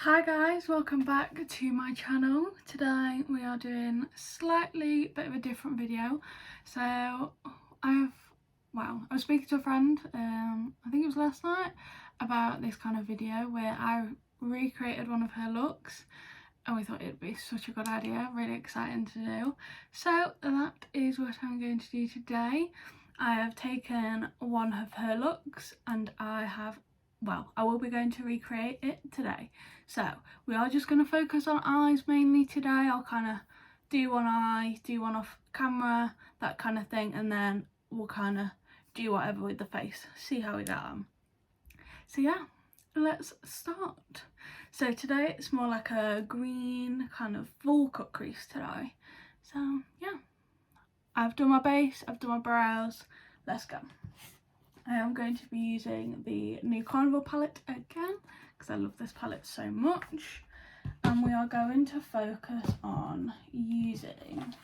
Hi guys, welcome back to my channel. Today we are doing slightly bit of a different video. So I was speaking to a friend, I think it was last night, about this kind of video where I recreated one of her looks and we thought it'd be such a good idea, really exciting to do. So that is what I'm going to do today. I have taken one of her looks and I will be going to recreate it today. So we are just going to focus on eyes mainly today. I'll kind of do one eye, do one off camera, that kind of thing, and then we'll kind of do whatever with the face, see how we get on. So yeah, let's start. So today it's more like a green kind of full cut crease today. So yeah, I've done my base, I've done my brows, let's go. I am going to be using the new Carnival palette again because I love this palette so much, and we are going to focus on using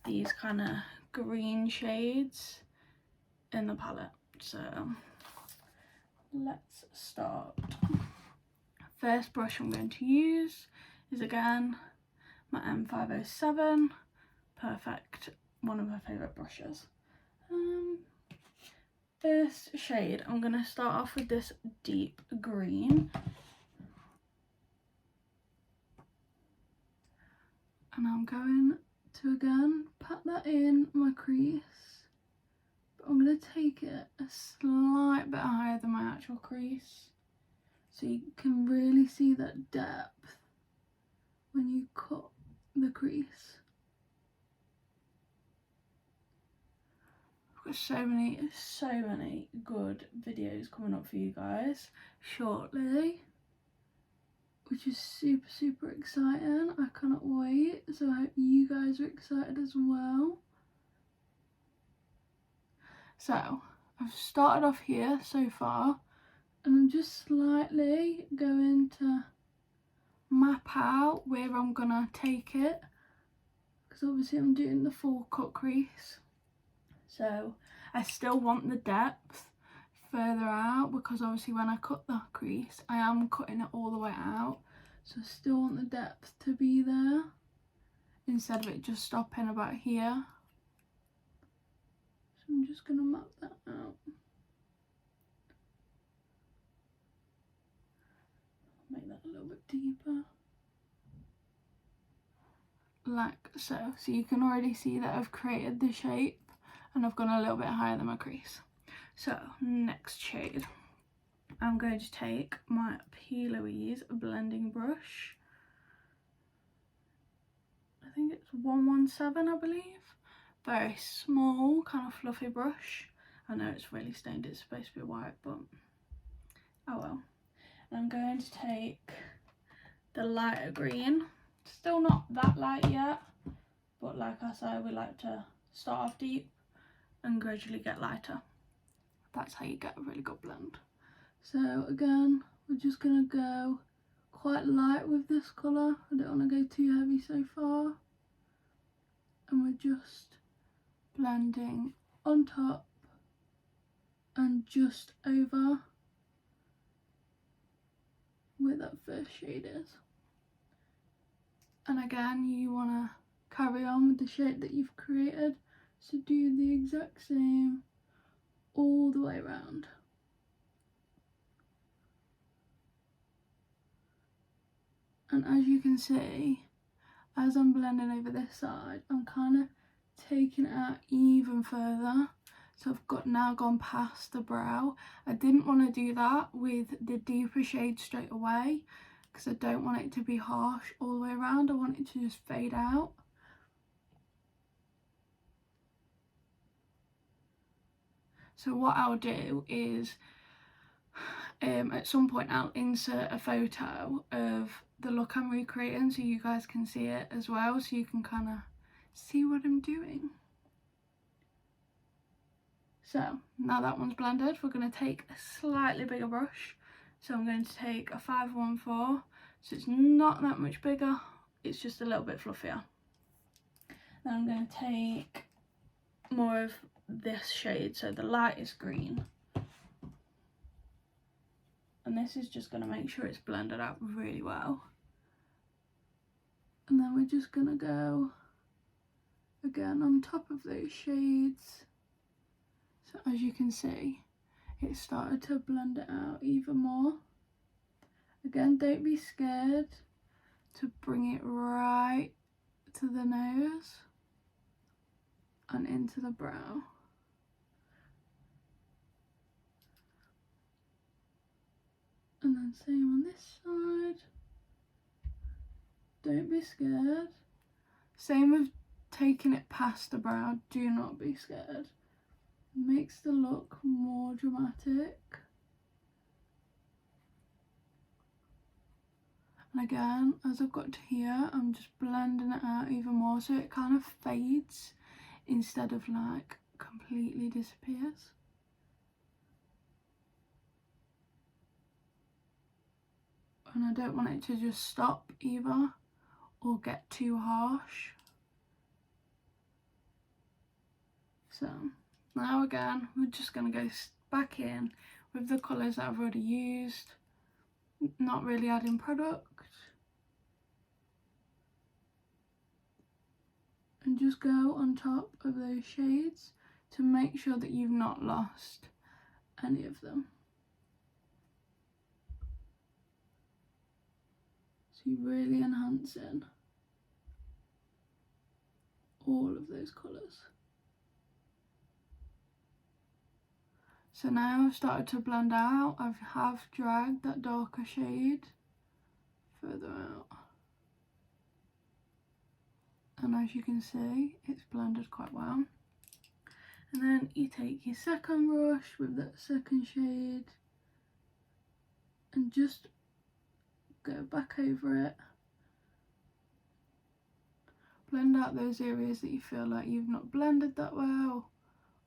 these kind of green shades in the palette. So let's start. First brush I'm going to use is again my M507, perfect, one of my favourite brushes. First shade, I'm going to start off with this deep green. And I'm going to again pat that in my crease. But I'm going to take it a slight bit higher than my actual crease, so you can really see that depth when you cut the crease. I've got so many good videos coming up for you guys shortly, which is super exciting. I cannot wait, so I hope you guys are excited as well. So I've started off here so far, and I'm just slightly going to map out where I'm gonna take it, because obviously I'm doing the full cut crease. So I still want the depth further out, because obviously when I cut the crease I am cutting it all the way out, so I still want the depth to be there instead of it just stopping about here. So I'm just gonna map that out. Make that a little bit deeper, like so. So you can already see that I've created the shape and I've gone a little bit higher than my crease. So next shade, I'm going to take my P. Louise blending brush. I think it's 117, I believe. Very small, kind of fluffy brush. I know it's really stained, it's supposed to be white, but oh well. And I'm going to take the lighter green. Still not that light yet, but like I said, we like to start off deep and gradually get lighter. That's how you get a really good blend. So again, we're just gonna go quite light with this colour. I don't want to go too heavy so far. And we're just blending on top and just over where that first shade is. And again, you want to carry on with the shape that you've created, so do the exact same all the way around. And as you can see, as I'm blending over this side, I'm kind of taking it out even further. So I've now gone past the brow. I didn't want to do that with the deeper shade straight away, because I don't want it to be harsh all the way around. I want it to just fade out. So what I'll do is, at some point I'll insert a photo of the look I'm recreating so you guys can see it as well, so you can kind of see what I'm doing. So now that one's blended, we're going to take a slightly bigger brush. So I'm going to take a 514, so it's not that much bigger, it's just a little bit fluffier. Then I'm going to take more of this shade, so the lightest green. and this is just going to make sure it's blended out really well. And then we're just going to go again on top of those shades. So as you can see, it started to blend it out even more. Again, don't be scared to bring it right to the nose and into the brow. And then same on this side. Don't be scared. Same with taking it past the brow, do not be scared. It makes the look more dramatic. And again, as I've got to here, I'm just blending it out even more so it kind of fades instead of like completely disappears. And I don't want it to just stop either or get too harsh. So now again, we're just going to go back in with the colours that I've already used, not really adding product. And just go on top of those shades to make sure that you've not lost any of them. So you're really enhancing all of those colours. So now I've started to blend out. I have dragged that darker shade further out. And as you can see, it's blended quite well. And then you take your second brush with that second shade and just go back over it. Blend out those areas that you feel like you've not blended that well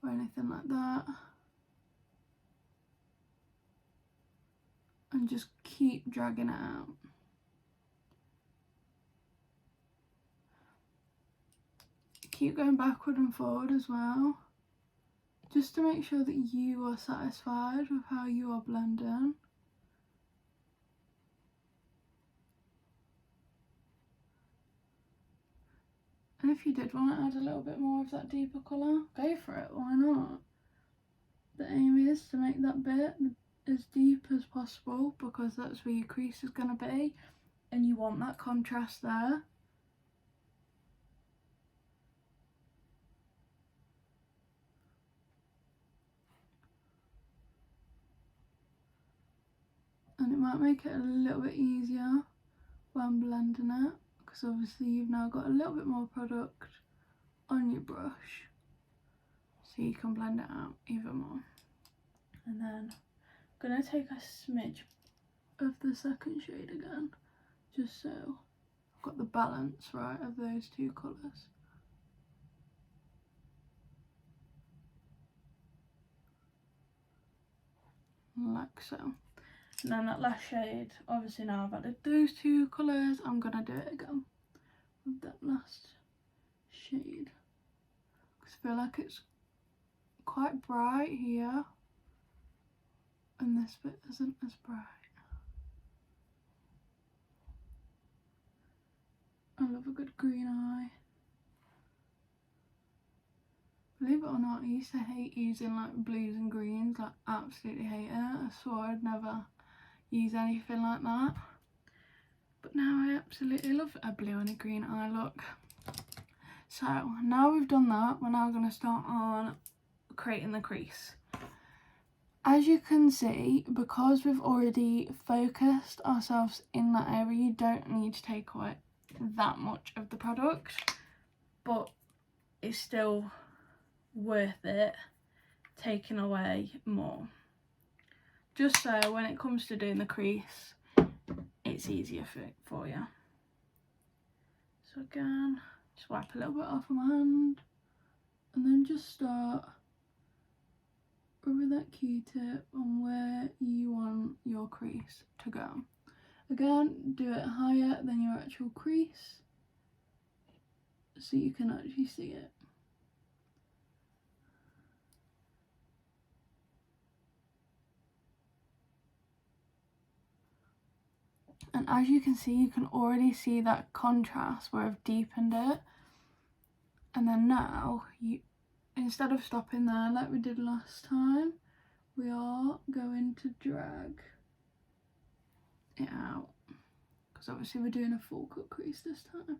or anything like that. And just keep dragging it out. Keep going backward and forward as well, just to make sure that you are satisfied with how you are blending. And if you did want to add a little bit more of that deeper colour, go for it, why not? The aim is to make that bit as deep as possible because that's where your crease is going to be and you want that contrast there. And it might make it a little bit easier when blending it because obviously you've now got a little bit more product on your brush so you can blend it out even more. And then I'm going to take a smidge of the second shade again just so I've got the balance right of those two colours. Like so. And then that last shade, obviously now I've added those two colours, I'm going to do it again with that last shade. Because I feel like it's quite bright here and this bit isn't as bright. I love a good green eye. Believe it or not, I used to hate using like blues and greens, like absolutely hate it. I swore I'd never use anything like that. But now I absolutely love a blue and a green eye look. So now we've done that, we're now going to start on creating the crease. As you can see, because we've already focused ourselves in that area, you don't need to take away that much of the product, but it's still worth it taking away more, just so when it comes to doing the crease it's easier for you. So again, just wipe a little bit off of my hand and then just start with that Q-tip on where you want your crease to go. Again, do it higher than your actual crease so you can actually see it. and as you can see, you can already see that contrast where I've deepened it. And then now, instead of stopping there like we did last time, we are going to drag it out, because obviously we're doing a full cut crease this time.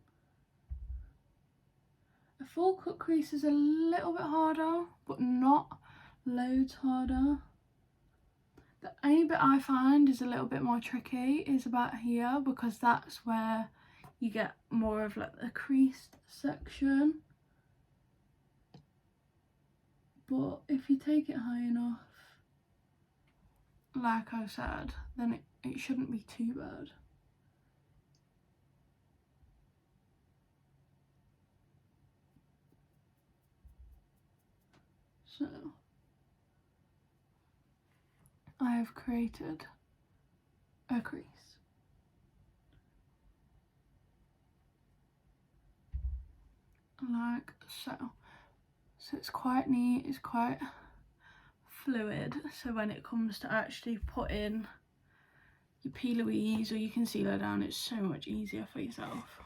A full cut crease is a little bit harder, but not loads harder. The only bit I find is a little bit more tricky is about here, because that's where you get more of like the creased section. But if you take it high enough, like I said, then it shouldn't be too bad. So I have created a crease. Like so. So it's quite neat, it's quite fluid, so when it comes to actually putting your P. Louise or your concealer down, it's so much easier for yourself.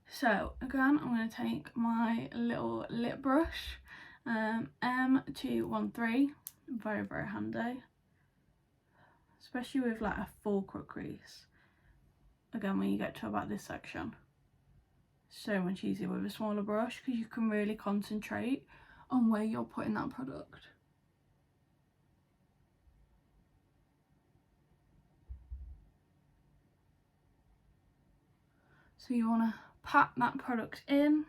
So again, I'm going to take my little lip brush, M213, very, very handy, especially with like a full cut crease. Again, when you get to about this section, so much easier with a smaller brush, because you can really concentrate on where you're putting that product. So you want to pat that product in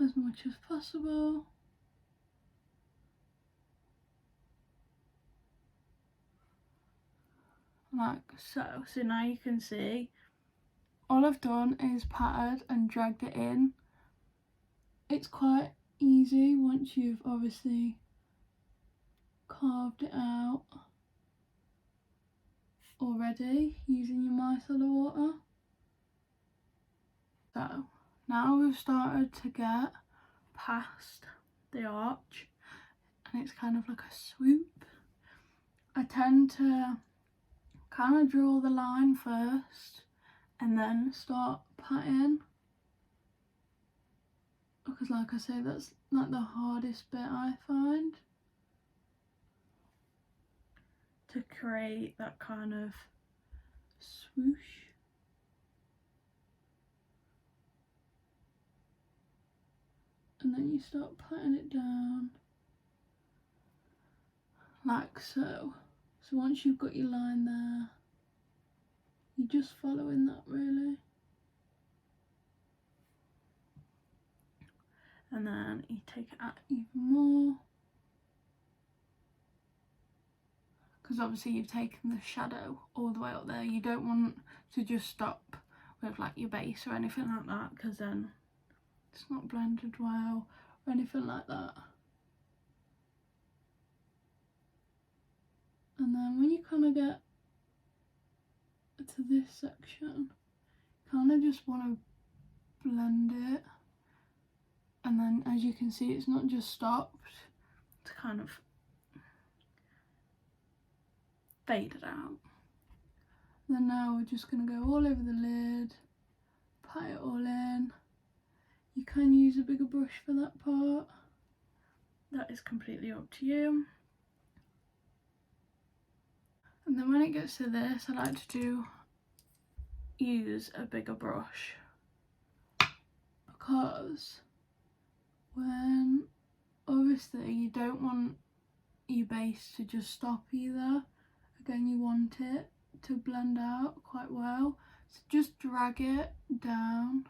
as much as possible. Like so. So now you can see all I've done is patted and dragged it in. It's quite easy once you've obviously carved it out already using your micellar water. So now we've started to get past the arch and it's kind of like a swoop. I tend to kind of draw the line first and then start patting, because like I say, that's like the hardest bit I find, to create that kind of swoosh. And then you start patting it down like so. So once you've got your line there, you're just following that really. And then you take it out even more, because obviously you've taken the shadow all the way up there. You don't want to just stop with like your base or anything like that, because then it's not blended well or anything like that. And then when you kind of get to this section, kind of just want to blend it. And then as you can see, it's not just stopped, it's kind of faded out. Then now we're just going to go all over the lid, pat it all in. You can use a bigger brush for that part, that is completely up to you. And then when it gets to this, I like to use a bigger brush, because when obviously you don't want your base to just stop either. Again, you want it to blend out quite well, so just drag it down,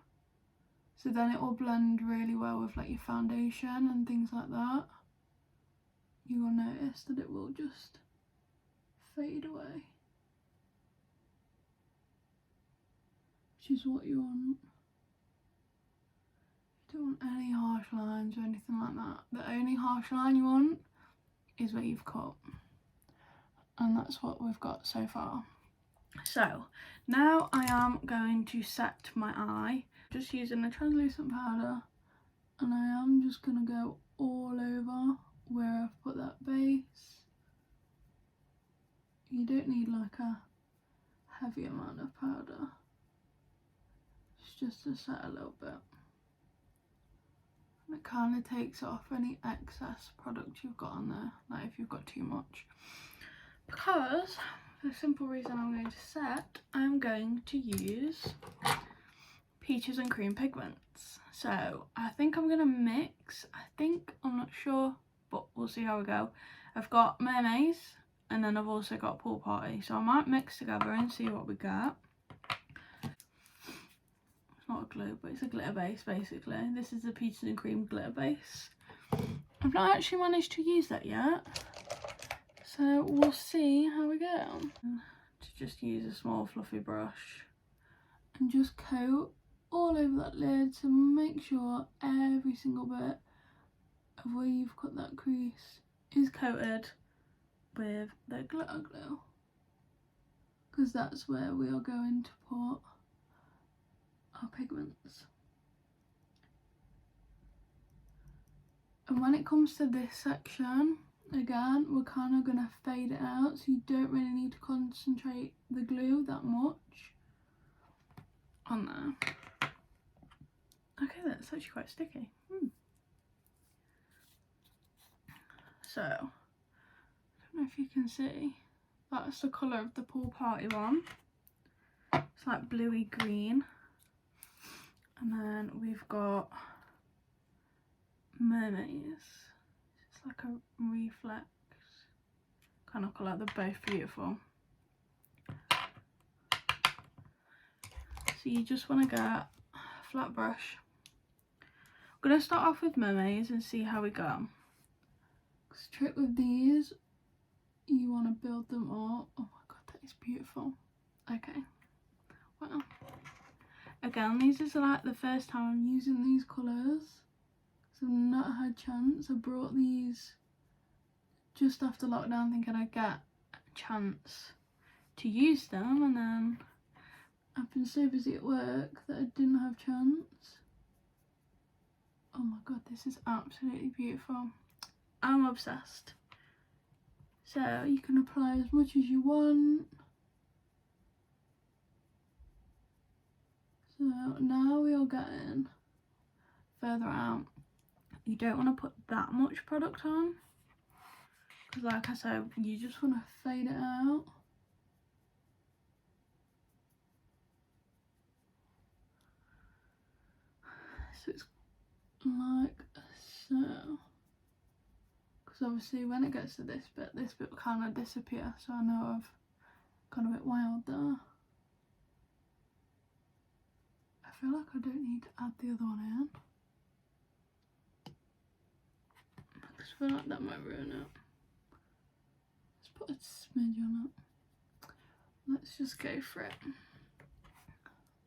so then it will blend really well with like your foundation and things like that. You will notice that it will just fade away, which is what you want. You don't want any harsh lines or anything like that. The only harsh line you want is where you've cut, and that's what we've got so far. So now I am going to set my eye, just using a translucent powder, and I am just going to go all over where I've put that base. you don't need like a heavy amount of powder. It's just to set a little bit. And it kind of takes off any excess product you've got on there, like if you've got too much. Because, for the simple reason I'm going to set, I'm going to use peaches and cream pigments. So I think I'm going to mix, I'm not sure, but we'll see how we go. I've got Mermaids, and then I've also got Pool Party. So I might mix together and see what we get. It's not a glue, but it's a glitter base basically. This is the peaches and cream glitter base. I've not actually managed to use that yet. So we'll see how we go. To just use a small fluffy brush and just coat all over that lid to make sure every single bit of where you've cut that crease is coated with the glitter glue, because that's where we are going to put our pigments. And when it comes to this section, again, we're kind of going to fade it out, so you don't really need to concentrate the glue that much on there. Okay, that's actually quite sticky. So, I don't know if you can see, that's the colour of the Pool Party one. It's like bluey green. And then we've got Mermaids. It's like a reflex kind of colour. They're both beautiful. So you just want to get a flat brush. I'm going to start off with Mermaids and see how we go. Because the trick with these, you want to build them up. Oh my god, that is beautiful. Okay, well, again, these is like the first time I'm using these colours, so I've not had a chance. I brought these just after lockdown thinking I'd get a chance to use them, and then I've been so busy at work that I didn't have a chance. Oh my god, this is absolutely beautiful. I'm obsessed. So you can apply as much as you want. So now we are getting further out. You don't want to put that much product on, because like I said, you just want to fade it out. So it's like so. Because obviously when it gets to this bit will kind of disappear, so I know I've gone a bit wild there. I feel like I don't need to add the other one in. I just feel like that might ruin it. Let's put a smidge on it. Let's just go for it.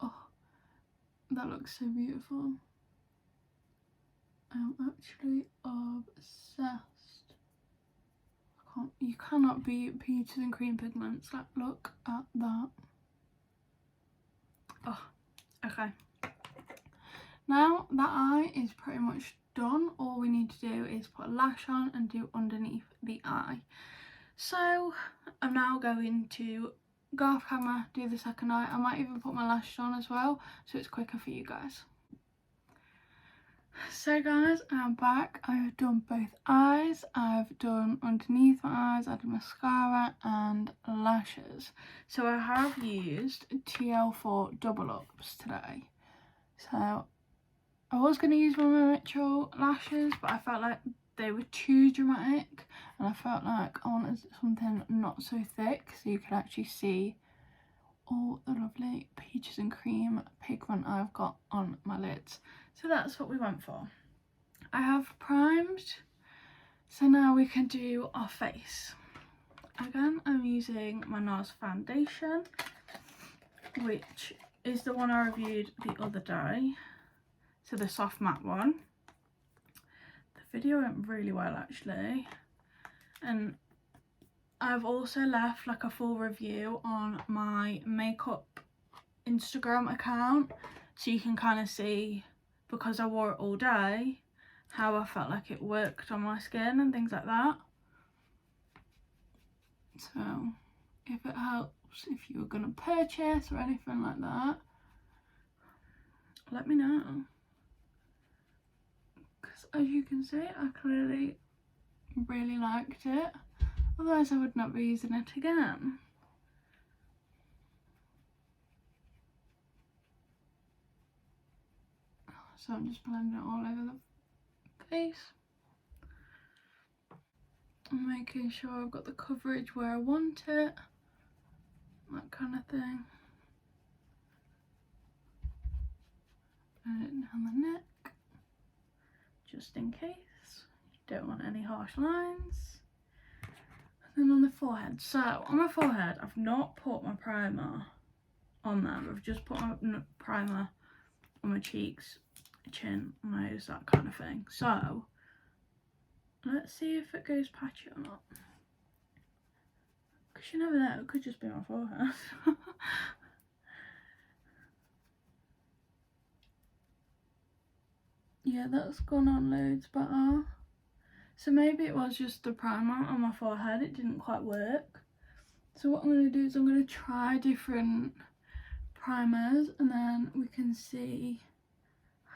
Oh, that looks so beautiful. I'm actually obsessed. You cannot beat peaches and cream pigments. Like, look at that. Oh, okay. Now that eye is pretty much done. All we need to do is put a lash on and do underneath the eye. So I'm now going to go off camera, do the second eye. I might even put my lashes on as well, so it's quicker for you guys. So guys, I'm back. I have done both eyes. I've done underneath my eyes, I did mascara and lashes. So I have used TL4 double ups today. So I was going to use Mama Mitchell lashes, but I felt like they were too dramatic, and I felt like I wanted something not so thick so you could actually see all the lovely peaches and cream pigment I've got on my lids. So that's what we went for. I have primed, so now we can do our face. Again, I'm using my NARS foundation, which is the one I reviewed the other day. So the soft matte one. The video went really well actually, and I've also left like a full review on my makeup Instagram account, so you can kind of see, because I wore it all day, how I felt like it worked on my skin and things like that. So if it helps, if you were going to purchase or anything like that, let me know. Because as you can see, I clearly really liked it. Otherwise I would not be using it again. So I'm just blending it all over the face. I'm making sure I've got the coverage where I want it. That kind of thing. And it down the neck. Just in case. You don't want any harsh lines. And then on the forehead. So on my forehead, I've not put my primer on there. I've just put my primer on my cheeks, chin, nose, that kind of thing. So let's see if it goes patchy or not. Because you never know, it could just be my forehead. Yeah, that's gone on loads better. So maybe it was just the primer on my forehead, it didn't quite work. So what I'm going to do is I'm going to try different primers and then we can see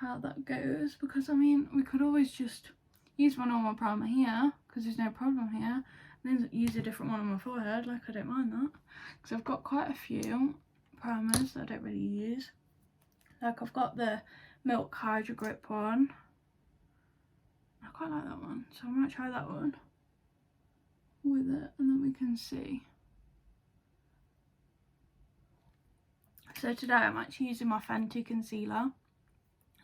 how that goes. Because I mean, we could always just use my normal primer here, because there's no problem here, and then use a different one on my forehead. Like, I don't mind that, because I've got quite a few primers that I don't really use. Like, I've got the Milk Hydro Grip one. I quite like that one, so I might try that one with it, and then we can see. So today I'm actually using my Fenty concealer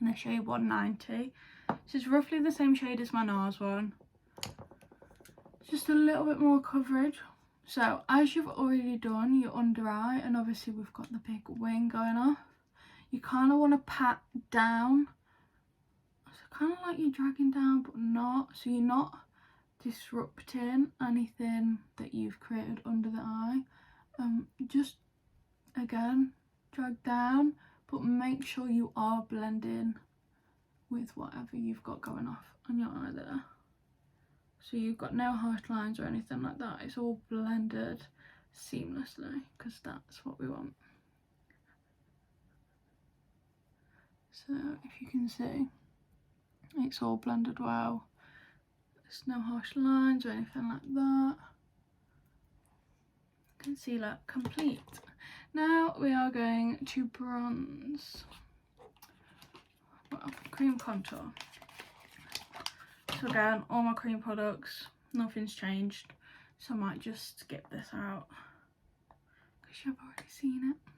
in the shade 190. This is roughly the same shade as my NARS one. Just a little bit more coverage. So as you've already done your under eye, and obviously we've got the big wing going off, you kind of want to pat down. So kind of like you're dragging down, but not. So you're not disrupting anything that you've created under the eye. Just again, drag down, but make sure you are blending with whatever you've got going off on your eye there. So you've got no harsh lines or anything like that. It's all blended seamlessly, because that's what we want. So if you can see, it's all blended well. There's no harsh lines or anything like that. Concealer complete. Now we are going to bronze. Well, cream contour. So again, all my cream products, nothing's changed. So I might just skip this out, because you've already seen it.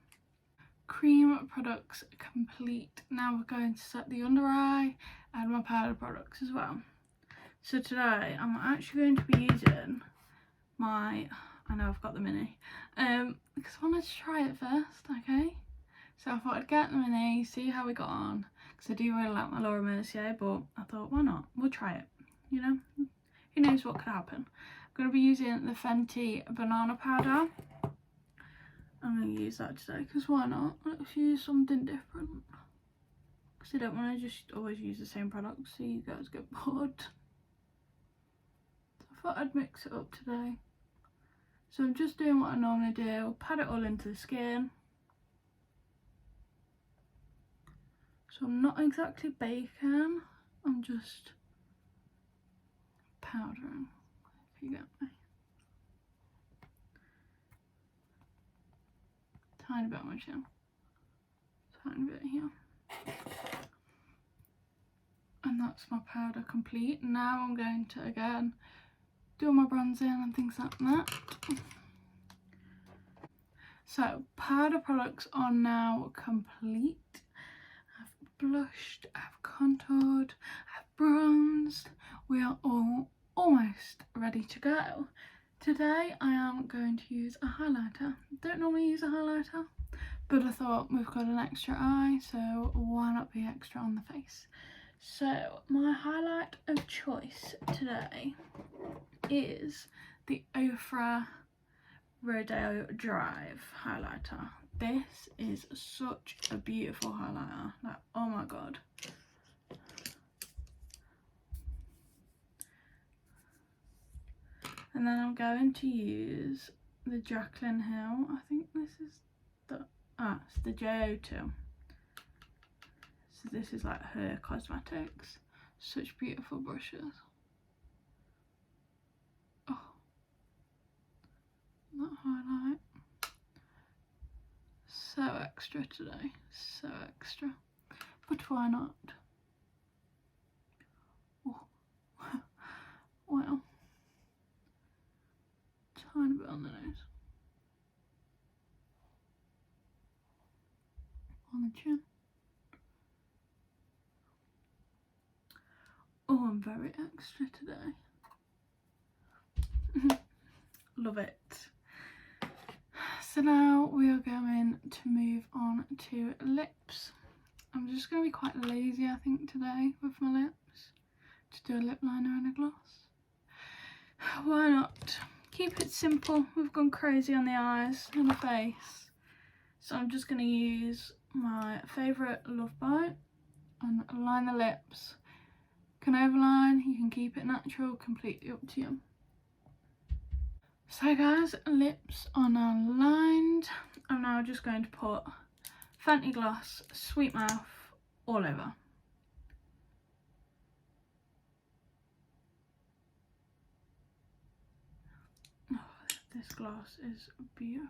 Cream products complete. Now we're going to set the under eye and my powder products as well. So today I'm actually going to be using my, I know I've got the mini, because I wanted to try it first, okay? So I thought I'd get the mini, see how we got on, because I do really like my Laura Mercier, but I thought, why not? We'll try it, you know? Who knows what could happen. I'm going to be using the Fenty banana powder. I'm going to use that today, because why not? Let's use something different. Because I don't want to just always use the same products so you guys get bored. So I thought I'd mix it up today. So I'm just doing what I normally do, pat it all into the skin. So I'm not exactly baking, I'm just powdering, if you get me. Tiny bit on my chin, tiny bit here. And that's my powder complete. Now I'm going to again do my bronzing and things like that. So powder products are now complete. I've blushed, I've contoured, I've bronzed. We are all almost ready to go. Today I am going to use a highlighter. Don't normally use a highlighter, but I thought we've got an extra eye, so why not be extra on the face? So my highlight of choice today is the Ofra Rodeo Drive highlighter. This is such a beautiful highlighter, like, oh my god. And then I'm going to use the Jaclyn Hill. I think this is the, it's the J02. So this is like her cosmetics. Such beautiful brushes. Oh, that highlight. So extra today, so extra. But why not? Oh. Well, tiny bit on the nose. On the chin. Oh, I'm very extra today. Love it. So now we are going to move on to lips. I'm just going to be quite lazy, I think, today with my lips. To do a lip liner and a gloss. Why not? Keep it simple. We've gone crazy on the eyes and the face. So I'm just going to use my favourite Love Bite and line the lips. You can overline, you can keep it natural, completely up to you. So guys, lips are now lined. I'm now just going to put Fenty Gloss Sweet Mouth all over. Oh, this gloss is beautiful.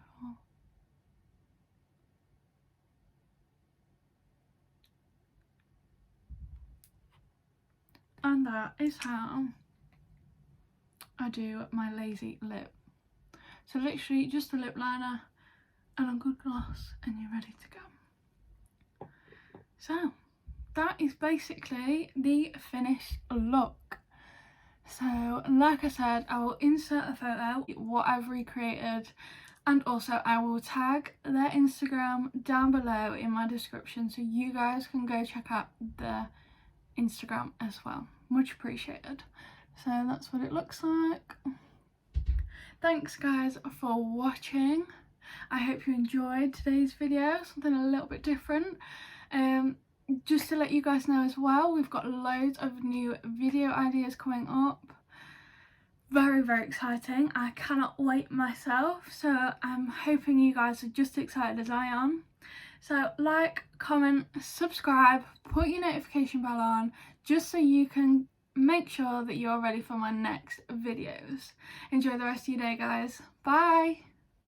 And that is how I do my lazy lip. So literally just a lip liner and a good gloss and you're ready to go. So that is basically the finished look. So like I said, I will insert a photo what I've recreated, and also I will tag their Instagram down below in my description so you guys can go check out their Instagram as well. Much appreciated. So that's what it looks like. Thanks guys for watching. I hope you enjoyed today's video, something a little bit different. Just to let you guys know as well, we've got loads of new video ideas coming up. Very, very exciting. I cannot wait myself, so I'm hoping you guys are just as excited as I am. So like, comment, subscribe, put your notification bell on just so you can make sure that you're ready for my next videos. Enjoy the rest of your day guys. Bye!